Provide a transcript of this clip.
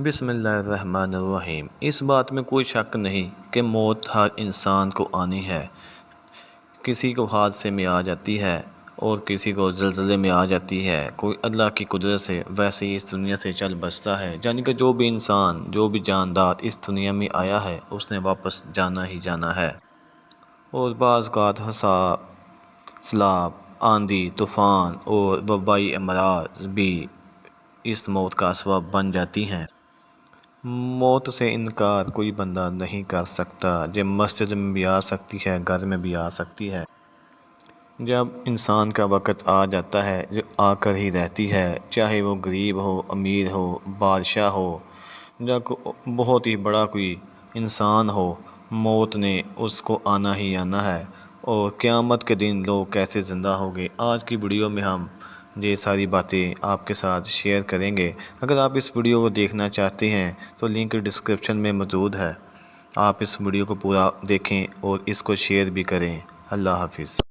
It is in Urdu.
بسم اللہ الرحمن الرحیم۔ اس بات میں کوئی شک نہیں کہ موت ہر انسان کو آنی ہے۔ کسی کو حادثے میں آ جاتی ہے اور کسی کو زلزلے میں آ جاتی ہے، کوئی اللہ کی قدرت سے ویسے ہی اس دنیا سے چل بستا ہے۔ یعنی کہ جو بھی انسان، جو بھی جاندار اس دنیا میں آیا ہے اس نے واپس جانا ہی جانا ہے۔ اور بعض اوقات حساب، سیلاب، آندھی، طوفان اور وبائی امراض بھی اس موت کا سبب بن جاتی ہیں۔ موت سے انکار کوئی بندہ نہیں کر سکتا۔ جب مسجد میں بھی آ سکتی ہے، گھر میں بھی آ سکتی ہے۔ جب انسان کا وقت آ جاتا ہے، جو آ کر ہی رہتی ہے، چاہے وہ غریب ہو، امیر ہو، بادشاہ ہو یا بہت ہی بڑا کوئی انسان ہو، موت نے اس کو آنا ہی آنا ہے۔ اور قیامت کے دن لوگ کیسے زندہ ہوں گے، آج کی ویڈیو میں ہم یہ ساری باتیں آپ کے ساتھ شیئر کریں گے۔ اگر آپ اس ویڈیو کو دیکھنا چاہتے ہیں تو لنک ڈسکرپشن میں موجود ہے۔ آپ اس ویڈیو کو پورا دیکھیں اور اس کو شیئر بھی کریں۔ اللہ حافظ۔